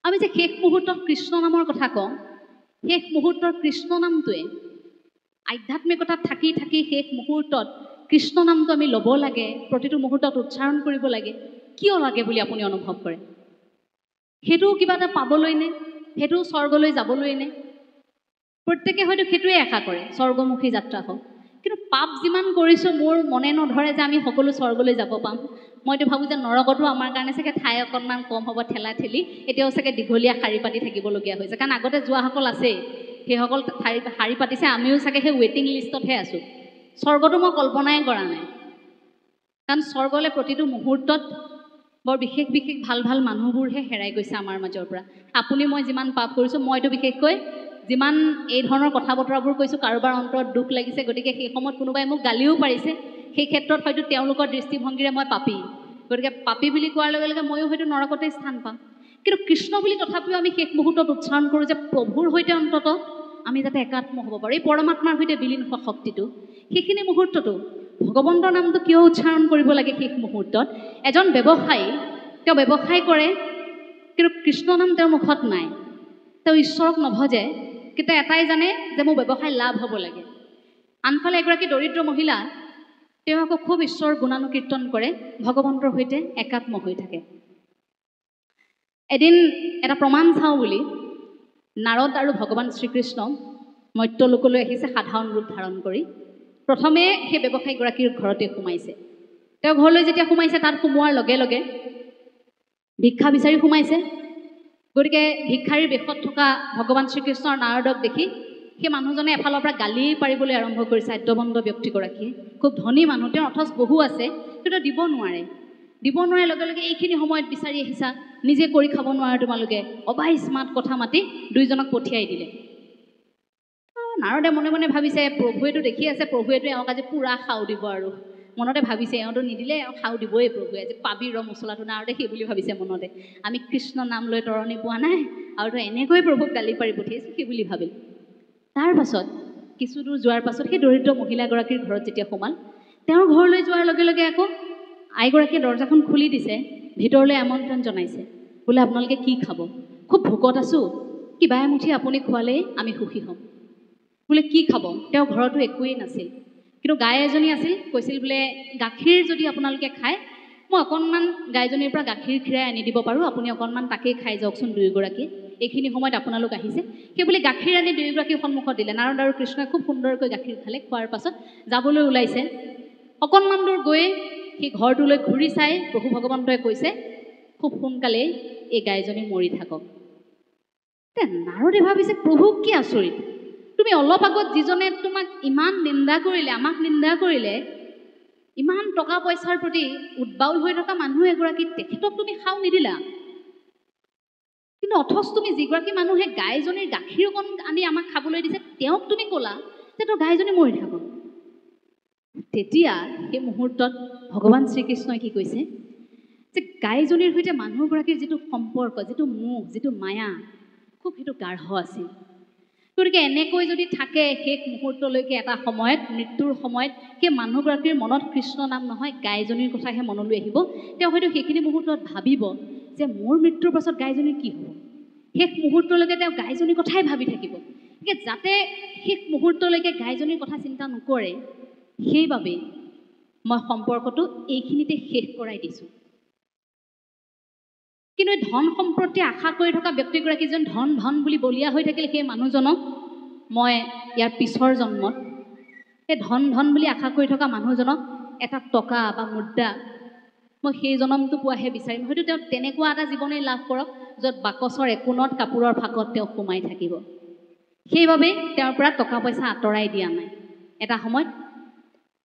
আমি যে শেষ মুহূৰ্তত কৃষ্ণ নামৰ কথা কওঁ, শেষ মুহূৰ্তৰ কৃষ্ণ নামটোৱে আধ্যাত্মিকতাত থাকি থাকি শেষ মুহূৰ্তত কৃষ্ণ নামটো আমি ল'ব লাগে, প্ৰতিটো মুহূৰ্তত উচ্চাৰণ কৰিব লাগে, কিয় লাগে বুলি আপুনি অনুভৱ কৰে? সেইটো কিবা এটা পাবলৈ নে? সেইটো স্বৰ্গলৈ যাবলৈ নে? প্ৰত্যেকে হয়তো সেইটোৱে আশা কৰে, স্বৰ্গমুখী যাত্ৰা হওক। কিন্তু পাপ যিমান কৰিছোঁ মোৰ মনে নধৰে যে আমি সকলো স্বৰ্গলৈ যাব পাম। মইতো ভাবোঁ যে নৰকতো আমাৰ কাৰণে চাগে ঠাই অকণমান কম হ'ব, ঠেলা ঠেলি এতিয়াও চাগে দীঘলীয়া শাৰী পাতি থাকিবলগীয়া হৈছে, কাৰণ আগতে যোৱাসকল আছেই, সেইসকল শাৰী পাতিছে, আমিও চাগে সেই ৱেইটিং লিষ্টতহে আছোঁ। স্বৰ্গটো মই কল্পনাই কৰা নাই, কাৰণ স্বৰ্গলৈ প্ৰতিটো মুহূৰ্তত বৰ বিশেষ বিশেষ ভাল ভাল মানুহবোৰহে হেৰাই গৈছে আমাৰ মাজৰ পৰা। আপুনি মই যিমান পাপ কৰিছোঁ, মইতো বিশেষকৈ যিমান এই ধৰণৰ কথা বতৰাবোৰ কৈছোঁ, কাৰোবাৰ অন্তৰত দুখ লাগিছে, গতিকে সেই সময়ত কোনোবাই মোক গালিও পাৰিছে, সেই ক্ষেত্ৰত হয়তো তেওঁলোকৰ দৃষ্টিভংগীৰে মই পাপী, গতিকে পাপী বুলি কোৱাৰ লগে লগে ময়ো হয়তো নৰকতেই স্থান পাম। কিন্তু কৃষ্ণ বুলি তথাপিও আমি শেষ মুহূৰ্তত উচ্চাৰণ কৰোঁ যে প্ৰভুৰ সৈতে অন্তত আমি যাতে একাত্ম হ'ব পাৰোঁ, এই পৰমাত্মাৰ সৈতে বিলীন হোৱা শক্তিটো। সেইখিনি মুহূৰ্ততো ভগৱন্তৰ নামটো কিয় উচ্চাৰণ কৰিব লাগে শেষ মুহূৰ্তত? এজন ব্যৱসায়ী, তেওঁ ব্যৱসায় কৰে, কিন্তু কৃষ্ণ নাম তেওঁৰ মুখত নাই, তেওঁ ঈশ্বৰক নভজে, কিন্তু এটাই জানে যে মোৰ ব্যৱসায় লাভ হ'ব লাগে। আনফালে এগৰাকী দৰিদ্ৰ মহিলা, তেওঁ আকৌ খুব ঈশ্বৰৰ গুণানুকীৰ্তন কৰে, ভগৱন্তৰ সৈতে একাত্ম হৈ থাকে। এদিন এটা প্ৰমাণ চাওঁ বুলি নাৰদ আৰু ভগৱান শ্ৰীকৃষ্ণ মৰ্ত্যলোকলৈ আহিছে সাধাৰণ ৰূপ ধাৰণ কৰি। প্ৰথমে সেই ব্যৱসায়ীগৰাকীৰ ঘৰতে সোমাইছে। তেওঁ ঘৰলৈ যেতিয়া সোমাইছে, তাত সোমোৱাৰ লগে লগে ভিক্ষা বিচাৰি সোমাইছে। গতিকে ভিক্ষাৰীৰ বেশত থকা ভগৱান শ্ৰীকৃষ্ণৰ নাৰদক দেখি সেই মানুহজনে এফালৰ পৰা গালি পাৰিবলৈ আৰম্ভ কৰিছে। আদ্যবন্দ ব্যক্তিগৰাকীয়ে, খুব ধনী মানুহ, তেওঁৰ অথচ বহু আছে, কিন্তু দিব নোৱাৰে। দিব নোৱাৰাৰ লগে লগে এইখিনি সময়ত বিচাৰি আহিছা, নিজে কৰি খাব নোৱাৰে তোমালোকে, অবাই স্মাৰ্ট কথা মাতি দুইজনক পঠিয়াই দিলে। নাৰদে মনে মনে ভাবিছে, প্ৰভুৱেতো দেখি আছে, প্ৰভুৱেতো এওঁক আজি পূৰা খাও দিব, আৰু মনতে ভাবিছে এওঁতো নিদিলে এওঁ খাও দিবই প্ৰভুৱে, আজি পাবি ৰ মছলাটো। নাৰদে সেই বুলি ভাবিছে মনতে, আমি কৃষ্ণ নাম লৈ তৰণি পোৱা নাই, আৰু তো এনেকৈ প্ৰভুক গালি পাৰি পঠিয়াইছোঁ, সেই বুলি ভাবিল। তাৰ পাছত কিছু দূৰ যোৱাৰ পাছত সেই দৰিদ্ৰ মহিলাগৰাকীৰ ঘৰত যেতিয়া সোমাল, তেওঁৰ ঘৰলৈ যোৱাৰ লগে লগে আকৌ আইগৰাকীয়ে দৰ্জাখন খুলি দিছে, ভিতৰলৈ আমন্ত্ৰণ জনাইছে, বোলে আপোনালোকে কি খাব? খুব ভোকত আছোঁ, কিবা এমুঠি আপুনি খোৱালেই আমি সুখী হ'ম। বোলে কি খাব? তেওঁৰ ঘৰতো একোৱেই নাছিল, কিন্তু গাই এজনী আছিল, কৈছিল বোলে গাখীৰ যদি আপোনালোকে খায়, মই অকণমান গাইজনীৰ পৰা গাখীৰ খীৰাই আনি দিব পাৰোঁ, আপুনি অকণমান তাকেই খাই যাওকচোন দুয়োগৰাকী, এইখিনি সময়ত আপোনালোক আহিছে। সেই বুলি গাখীৰ আনি দুয়োগৰাকীৰ সন্মুখত দিলে। নাৰদ আৰু কৃষ্ণই খুব সুন্দৰকৈ গাখীৰ খালে। খোৱাৰ পাছত যাবলৈ ওলাইছে, অকণমান দূৰ গৈ সেই ঘৰটোলৈ ঘূৰি চাই প্ৰভু ভগৱন্তই কৈছে, খুব সোনকালেই এই গাইজনী মৰি থাকক। নাৰদে ভাবিছে, প্ৰভু কি আচৰিত, তুমি অলপ আগত যিজনে তোমাক ইমান নিন্দা কৰিলে, আমাক নিন্দা কৰিলে, ইমান টকা পইচাৰ প্ৰতি উদ্বাউল হৈ থকা মানুহ এগৰাকী, তেখেতক তুমি খাও নিদিলা, কিন্তু অথচ তুমি যিগৰাকী মানুহে গাইজনীৰ গাখীৰ অকণ আনি আমাক খাবলৈ দিছে, তেওঁক তুমি ক'লা যে তোৰ গাইজনী মৰি থাকক। তেতিয়া সেই মুহূৰ্তত ভগৱান শ্ৰীকৃষ্ণই কি কৈছে, যে গাইজনীৰ সৈতে মানুহগৰাকীৰ যিটো সম্পৰ্ক, যিটো মোহ, যিটো মায়া, খুব সেইটো গাঢ় আছিল। গতিকে এনেকৈ যদি থাকে শেষ মুহূৰ্তলৈকে, এটা সময়ত মৃত্যুৰ সময়ত সেই মানুহগৰাকীৰ মনত কৃষ্ণ নাম নহয়, গাইজনীৰ কথাহে মনলৈ আহিব। তেওঁ হয়তো সেইখিনি মুহূৰ্তত ভাবিব যে মোৰ মৃত্যুৰ পাছত গাইজনীৰ কি হ'ব। শেষ মুহূৰ্তলৈকে তেওঁ গাইজনীৰ কথাই ভাবি থাকিব। গতিকে যাতে শেষ মুহূৰ্তলৈকে গাইজনীৰ কথা চিন্তা নকৰে, সেইবাবেই মই সম্পৰ্কটো এইখিনিতে শেষ কৰাই দিছোঁ। কিন্তু এই ধন সম্পত্তি আশা কৰি থকা ব্যক্তিগৰাকী যেন ধন ধন বুলি বলিয়া হৈ থাকিল, সেই মানুহজনক মই ইয়াৰ পিছৰ জন্মত সেই ধন ধন বুলি আশা কৰি থকা মানুহজনক এটা টকা বা মুদ্ৰা মই সেই জন্মটো পোৱাহে বিচাৰিম। হয়তো তেওঁ তেনেকুৱা এটা জীৱনেই লাভ কৰক, য'ত বাকচৰ একোণত কাপোৰৰ ফাঁকত তেওঁ সোমাই থাকিব। সেইবাবে তেওঁৰ পৰা টকা পইচা আঁতৰাই দিয়া নাই। এটা সময়ত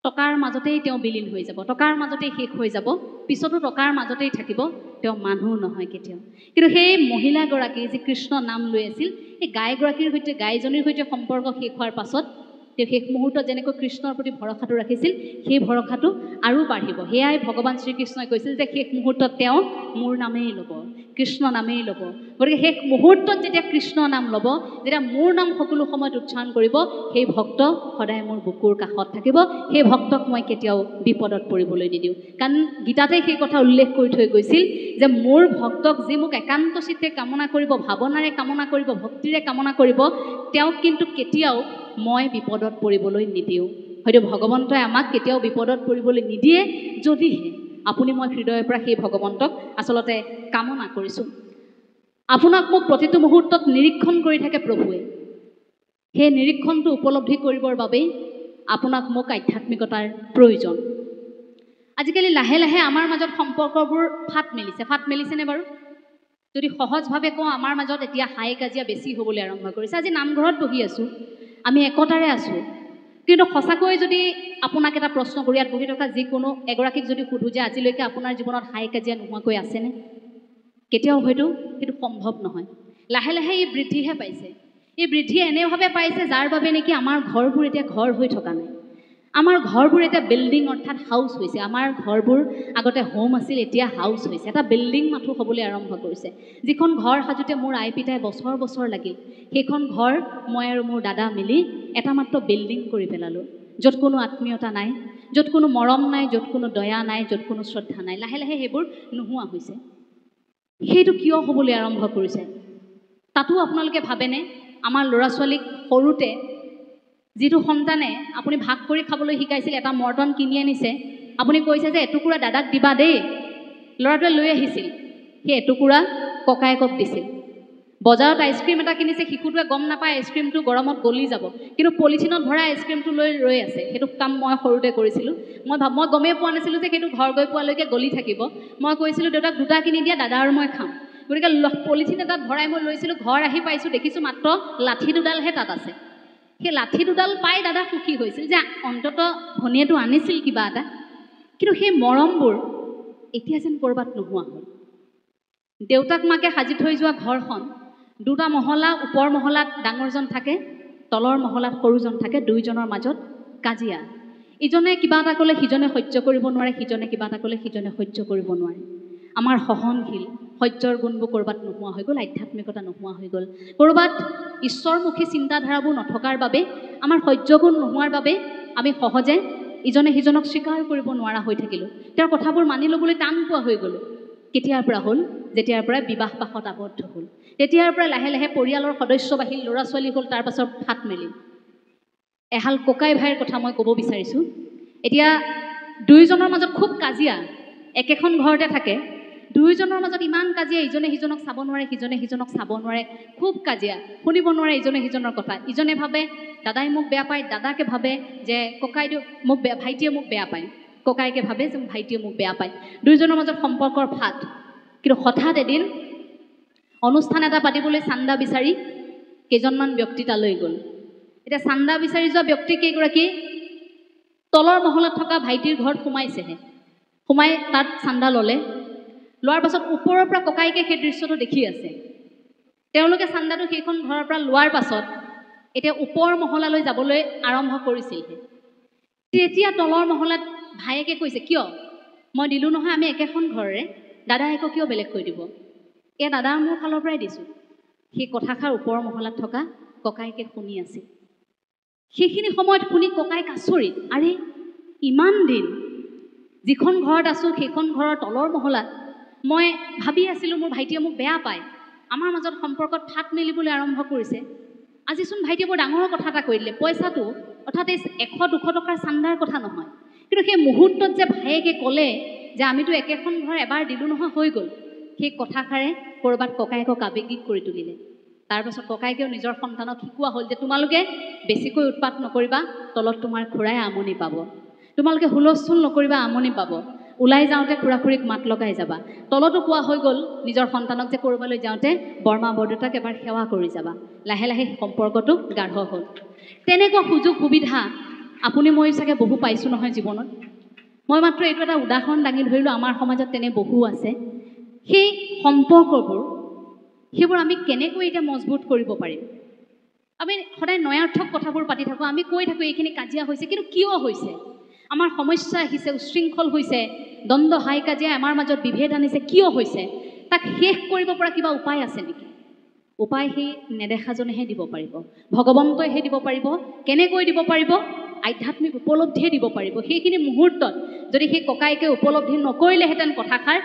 টকাৰ মাজতেই তেওঁ বিলীন হৈ যাব, টকাৰ মাজতেই শেষ হৈ যাব, পিছতো টকাৰ মাজতেই থাকিব, তেওঁ মানুহ নহয় কেতিয়াও। কিন্তু সেই মহিলাগৰাকী যি কৃষ্ণ নাম লৈ আছিল, সেই গাইগৰাকীৰ সৈতে, গাইজনীৰ সৈতে সম্পৰ্ক শেষ হোৱাৰ পাছত তেওঁ শেষ মুহূৰ্তত যেনেকৈ কৃষ্ণৰ প্ৰতি ভৰসাটো ৰাখিছিল সেই ভৰসাটো আৰু বাঢ়িব। সেয়াই ভগৱান শ্ৰীকৃষ্ণই কৈছিল যে শেষ মুহূৰ্তত তেওঁ মোৰ নামেই ল'ব, কৃষ্ণ নামেই ল'ব। গতিকে শেষ মুহূৰ্তত যেতিয়া কৃষ্ণ নাম ল'ব, যেতিয়া মোৰ নাম সকলো সময়ত উচ্চাৰণ কৰিব, সেই ভক্ত সদায় মোৰ বুকুৰ কাষত থাকিব। সেই ভক্তক মই কেতিয়াও বিপদত পৰিবলৈ নিদিওঁ। কাৰণ গীতাতে সেই কথা উল্লেখ কৰি থৈ গৈছিল যে মোৰ ভক্তক যি মোক একান্ত চিত্তে কামনা কৰিব, ভাৱনাৰে কামনা কৰিব, ভক্তিৰে কামনা কৰিব, তেওঁক কিন্তু কেতিয়াও মই বিপদত পৰিবলৈ নিদিওঁ। হয়তো ভগৱন্তই আমাক কেতিয়াও বিপদত পৰিবলৈ নিদিয়ে, যদিহে আপুনি মই হৃদয়ৰ পৰা সেই ভগৱন্তক আচলতে কামনা কৰিছোঁ। আপোনাক মোক প্ৰতিটো মুহূৰ্তত নিৰীক্ষণ কৰি থাকে প্ৰভুৱে। সেই নিৰীক্ষণটো উপলব্ধি কৰিবৰ বাবেই আপোনাক মোক আধ্যাত্মিকতাৰ প্ৰয়োজন। আজিকালি লাহে লাহে আমাৰ মাজত সম্পৰ্কবোৰ ফাট মেলিছেনে বাৰু? যদি সহজভাৱে কওঁ, আমাৰ মাজত এতিয়া হাই কাজিয়া বেছি হ'বলৈ আৰম্ভ কৰিছে। আজি নামঘৰত বহি আছোঁ, আমি একতাৰে আছোঁ, কিন্তু সঁচাকৈ যদি আপোনাক এটা প্ৰশ্ন কৰি ইয়াত বহি থকা যিকোনো এগৰাকীক যদি সোধোঁ যে আজিলৈকে আপোনাৰ জীৱনত হাই কাজিয়া নোহোৱাকৈ আছেনে? কেতিয়াও হয়তো সেইটো সম্ভৱ নহয়। লাহে লাহে ই বৃদ্ধিহে পাইছে। এই বৃদ্ধি এনেভাৱে পাইছে যাৰ বাবে নেকি আমাৰ ঘৰবোৰ এতিয়া ঘৰ হৈ থকা নাই। আমাৰ ঘৰবোৰ এতিয়া বিল্ডিং অৰ্থাৎ হাউচ হৈছে। আমাৰ ঘৰবোৰ আগতে হোম আছিল, এতিয়া হাউচ হৈছে। এটা বিল্ডিং মাথো হ'বলৈ আৰম্ভ কৰিছে। যিখন ঘৰ সাজোতে মোৰ আই পিতাই বছৰ বছৰ লাগিল, সেইখন ঘৰ মই আৰু মোৰ দাদা মিলি এটা মাত্ৰ বিল্ডিং কৰি পেলালোঁ, য'ত কোনো আত্মীয়তা নাই, য'ত কোনো মৰম নাই, য'ত কোনো দয়া নাই, য'ত কোনো শ্ৰদ্ধা নাই। লাহে লাহে সেইবোৰ নোহোৱা হৈছে। সেইটো কিয় হ'বলৈ আৰম্ভ কৰিছে? তাতো আপোনালোকে ভাবেনে আমাৰ ল'ৰা ছোৱালীক সৰুতে যিটো সন্তানে আপুনি ভাগ কৰি খাবলৈ শিকাইছিল, এটা মৰ্টন কিনি আনিছে, আপুনি কৈছে যে এটুকুৰা দাদাক দিবা দেই, ল'ৰাটোৱে লৈ আহিছিল, সেই এটুকুৰা ককায়েকক দিছিল। বজাৰত আইচক্ৰীম এটা কিনিছে, শিশুটোৱে গম নাপায় আইচক্ৰীমটো গৰমত গলি যাব, কিন্তু পলিথিনত ভৰাই আইচক্ৰীমটো লৈ ৰৈ আছে। সেইটো কাম মই সৰুতে কৰিছিলোঁ। মই গমেই পোৱা নাছিলোঁ যে সেইটো ঘৰ গৈ পোৱালৈকে গলি থাকিব। মই কৈছিলোঁ দেউতাক দুটা কিনি দিয়া, দাদা আৰু মই খাম। গতিকে পলিথিন এটাত ভৰাই মই লৈছিলোঁ। ঘৰ আহি পাইছোঁ, দেখিছোঁ মাত্ৰ লাঠি দুডালহে তাত আছে। সেই লাঠি দুডাল পাই দাদা সুখী হৈছিল যে অন্তত ভনীয়েটো আনিছিল কিবা এটা। কিন্তু সেই মৰমবোৰ এতিয়া যেন ক'ৰবাত নোহোৱা হ'ল। দেউতাক মাকে সাজি থৈ যোৱা ঘৰখন, দুটা মহলা, ওপৰ মহলাত ডাঙৰজন থাকে, তলৰ মহলাত সৰুজন থাকে, দুয়োজনৰ মাজত কাজিয়া। ইজনে কিবা এটা ক'লে সিজনে সহ্য কৰিব নোৱাৰে, সিজনে কিবা এটা ক'লে সিজনে সহ্য কৰিব নোৱাৰে। আমাৰ সহনশীল সহ্যৰ গুণবোৰ ক'ৰবাত নোহোৱা হৈ গ'ল, আধ্যাত্মিকতা নোহোৱা হৈ গ'ল। ক'ৰবাত ঈশ্বৰমুখী চিন্তাধাৰাবোৰ নথকাৰ বাবে, আমাৰ সহ্যগুণ নোহোৱাৰ বাবে আমি সহজে ইজনে সিজনক স্বীকাৰ কৰিব নোৱাৰা হৈ থাকিলোঁ। তেওঁৰ কথাবোৰ মানি ল'বলৈ টান পোৱা হৈ গ'লোঁ। কেতিয়াৰ পৰা হ'ল? যেতিয়াৰ পৰা বিবাহ পাশত আবদ্ধ হ'ল, তেতিয়াৰ পৰা লাহে লাহে পৰিয়ালৰ সদস্য বাঢ়িল, ল'ৰা ছোৱালী হ'ল, তাৰ পাছত ফাট মেলিল। এহাল ককাই ভাইৰ কথা মই ক'ব বিচাৰিছোঁ। এতিয়া দুয়োজনৰ মাজত খুব কাজিয়া, একেখন ঘৰতে থাকে, দুয়োজনৰ মাজত ইমান কাজিয়া, ইজনে সিজনক চাব নোৱাৰে, সিজনে সিজনক চাব নোৱাৰে, খুব কাজিয়া, শুনিব নোৱাৰে ইজনে সিজনৰ কথা। ইজনে ভাবে দাদাই মোক বেয়া পায়, দাদাকে ভাবে যে ভাইটিয়ে মোক বেয়া পায়, ককাইকে ভাবে যে ভাইটিয়ে মোক বেয়া পায়। দুয়োজনৰ মাজত সম্পৰ্কৰ ফাট। কিন্তু হঠাৎ এদিন অনুষ্ঠান এটা পাতিবলৈ চান্দা বিচাৰি কেইজনমান ব্যক্তি তালৈ গ'ল। এতিয়া চান্দা বিচাৰি যোৱা ব্যক্তি কেইগৰাকী তলৰ মহলাত থকা ভাইটিৰ ঘৰত সোমাইছেহে। সোমাই তাত চান্দা ল'লে। লোৱাৰ পাছত ওপৰৰ পৰা ককাইকে সেই দৃশ্যটো দেখি আছে। তেওঁলোকে চান্দাটো সেইখন ঘৰৰ পৰা লোৱাৰ পাছত এতিয়া ওপৰ মহলালৈ যাবলৈ আৰম্ভ কৰিছিলহে। তেতিয়া তলৰ মহলাত ভায়েকে কৈছে, কিয়? মই দিলোঁ নহয়, আমি একেখন ঘৰৰে, দাদাই আকৌ কিয় বেলেগকৈ দিব? এয়া দাদাৰ মোৰ ফালৰ পৰাই দিছোঁ। সেই কথাষাৰ ওপৰ মহলাত থকা ককাইকে শুনি আছিল। সেইখিনি সময়ত শুনি ককাইক আচৰিত, আৰে ইমান দিন যিখন ঘৰত আছোঁ সেইখন ঘৰৰ তলৰ মহলাত মই ভাবি আছিলোঁ মোৰ ভাইটিয়ে মোক বেয়া পায়, আমাৰ মাজত সম্পৰ্কত ফাট মেলিবলৈ আৰম্ভ কৰিছে। আজিচোন ভাইটিয়ে বৰ ডাঙৰ কথা এটা কৈ দিলে, পইচাটো অৰ্থাৎ এই 100-200 টকাৰ চান্দাৰ কথা নহয়, কিন্তু সেই মুহূৰ্তত যে ভায়েকে ক'লে যে আমিতো একেখন ঘৰ এবাৰ দিলোঁ নহয়, হৈ গ'ল, সেই কথাষাৰে ক'ৰবাত ককায়েকক আৱেগিক কৰি তুলিলে। তাৰপাছত ককায়েকেও নিজৰ সন্তানক শিকোৱা হ'ল যে তোমালোকে বেছিকৈ উৎপাত নকৰিবা, তলত তোমাৰ খুৰাই আমনি পাব, তোমালোকে হুলস্থুল নকৰিবা, আমনি পাব, ওলাই যাওঁতে খুৰা খুৰীক মাত লগাই যাবা। তলতো কোৱা হৈ গ'ল নিজৰ সন্তানক যে ক'ৰবালৈ যাওঁতে বৰমা বৰদেউতাক এবাৰ সেৱা কৰি যাবা। লাহে লাহে সম্পৰ্কটো গাঢ় হ'ল। তেনেকুৱা সুযোগ সুবিধা আপুনি মই চাগে বহু পাইছোঁ নহয় জীৱনত। মই মাত্ৰ এইটো এটা উদাহৰণ দাঙি ধৰিলোঁ, আমাৰ সমাজত তেনে বহু আছে। সেই সম্পৰ্কবোৰ সেইবোৰ আমি কেনেকৈ এতিয়া মজবুত কৰিব পাৰিম? আমি সদায় নয়াৰ্থক কথাবোৰ পাতি থাকোঁ, আমি কৈ থাকোঁ এইখিনি কাজিয়া হৈছে, কিন্তু কিয় হৈছে? আমাৰ সমস্যা আহিছে, উশৃংখল হৈছে, দ্বন্দ্ব হাই কাজিয়া আমাৰ মাজত বিভেদ আনিছে, কিয় হৈছে? তাক শেষ কৰিব পৰা কিবা উপায় আছে নেকি? উপায় সেই নেদেখাজনেহে দিব পাৰিব, ভগৱন্তইহে দিব পাৰিব। কেনেকৈ দিব পাৰিব? আধ্যাত্মিক উপলব্ধিয়ে দিব পাৰিব। সেইখিনি মুহূৰ্তত যদি সেই ককাইকে উপলব্ধি নকৰিলেহেঁতেন কথাষাৰ,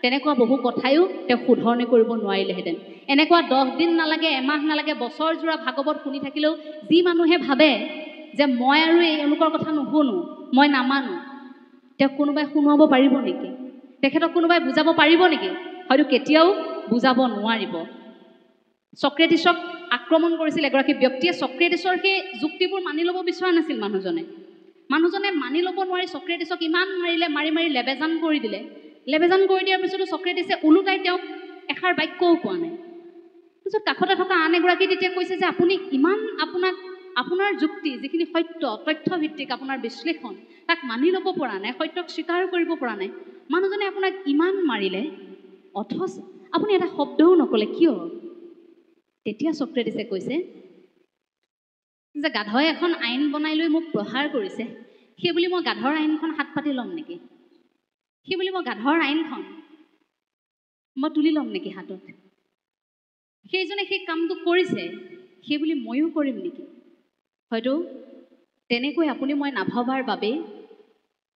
তেনেকুৱা বহু কথায়ো তেওঁ শুধৰণি কৰিব নোৱাৰিলেহেঁতেন। এনেকুৱা 10 দিন নালাগে, এমাহ নালাগে, বছৰ জোৰা ভাগৱত শুনি থাকিলেও যি মানুহে ভাবে যে মই আৰু এওঁলোকৰ কথা নুশুনো, মই নামানো, তেওঁক কোনোবাই শুনোৱাব পাৰিব নেকি? তেখেতক কোনোবাই বুজাব পাৰিব নেকি? হয়তো কেতিয়াও বুজাব নোৱাৰিব। চক্ৰেটিছক আক্ৰমণ কৰিছিল এগৰাকী ব্যক্তিয়ে। চক্ৰেটিছৰ সেই যুক্তিবোৰ মানি ল'ব বিচৰা নাছিল মানুহজনে মানি ল'ব নোৱাৰি চক্ৰেটিছক ইমান মাৰিলে, মাৰি মাৰি লেবেজান কৰি দিলে। লেবেজান কৰি দিয়াৰ পিছতো চক্ৰেটিছে ওলোটাই তেওঁক এষাৰ বাক্যও কোৱা নাই। তাৰপিছত কাষতে থকা আন এগৰাকী তেতিয়া কৈছে যে আপুনি ইমান আপোনাৰ যুক্তি, যিখিনি সত্য তথ্যভিত্তিক আপোনাৰ বিশ্লেষণ, তাক মানি ল'ব পৰা নাই, সত্যক স্বীকাৰ কৰিব পৰা নাই। মানুহজনে আপোনাক ইমান মাৰিলে, অথচ আপুনি এটা শব্দও নক'লে, কিয়? তেতিয়া চক্ৰেটিছে কৈছে যে গাধই এখন আইন বনাই লৈ মোক প্ৰহাৰ কৰিছে, সেই বুলি মই গাধৰ আইনখন হাত পাতি ল'ম নেকি? সেই বুলি মই গাধৰ আইনখন মই তুলি ল'ম নেকি হাতত? সেইজনে সেই কামটো কৰিছে, সেই বুলি ময়ো কৰিম নেকি? হয়তো তেনেকৈ আপুনি মই নাভবাৰ বাবেই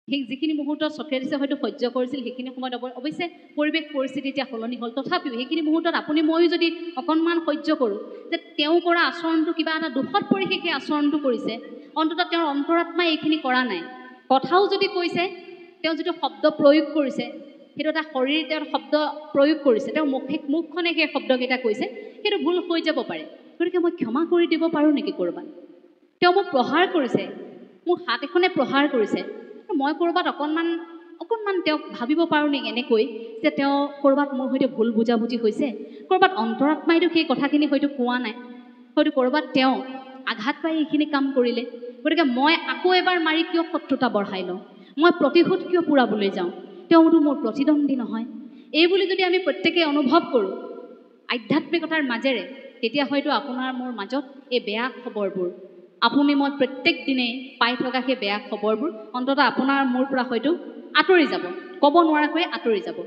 সেই যিখিনি মুহূৰ্তত চক্ৰেটিছে হয়তো সহ্য কৰিছিল, সেইখিনি সময়ত অৱশ্যে পৰিৱেশ পৰিস্থিতি এতিয়া সলনি হ'ল, তথাপিও সেইখিনি মুহূৰ্তত আপুনি ময়ো যদি অকণমান সহ্য কৰোঁ যে তেওঁ কৰা আচৰণটো কিবা এটা দোষত পৰি সেই আচৰণটো কৰিছে, অন্ততঃ তেওঁৰ অন্তৰাত্মাই এইখিনি কৰা নাই। কথাও যদি কৈছে, তেওঁ যিটো শব্দ প্ৰয়োগ কৰিছে, সেইটো এটা শৰীৰ, তেওঁৰ শব্দ প্ৰয়োগ কৰিছে, তেওঁৰ মুখখনে সেই শব্দকেইটা কৈছে, সেইটো ভুল হৈ যাব পাৰে। গতিকে মই ক্ষমা কৰি দিব পাৰোঁ নেকি ক'ৰবাত? তেওঁ মোক প্ৰহাৰ কৰিছে, মোৰ হাত এখনে প্ৰহাৰ কৰিছে, মই ক'ৰবাত অকণমান তেওঁক ভাবিব পাৰোঁ নেকি এনেকৈ যে তেওঁ ক'ৰবাত মোৰ সৈতে ভুল বুজাবুজি হৈছে, ক'ৰবাত অন্তৰাত্মাইতো সেই কথাখিনি হয়তো কোৱা নাই, হয়তো ক'ৰবাত তেওঁ আঘাত পাই এইখিনি কাম কৰিলে। গতিকে মই আকৌ এবাৰ মাৰি কিয় শত্ৰুতা বঢ়াই লওঁ? মই প্ৰতিশোধ কিয় পূৰাবলৈ যাওঁ? তেওঁতো মোৰ প্ৰতিদ্বন্দ্বী নহয়। এই বুলি যদি আমি প্ৰত্যেকে অনুভৱ কৰোঁ আধ্যাত্মিকতাৰ মাজেৰে, তেতিয়া হয়তো আপোনাৰ মোৰ মাজত এই বেয়া খবৰবোৰ, আপুনি মই প্ৰত্যেক দিনেই পাই থকা সেই বেয়া খবৰবোৰ অন্ততঃ আপোনাৰ মোৰ পৰা হয়তো আঁতৰি যাব, ক'ব নোৱাৰাকৈ আঁতৰি যাব।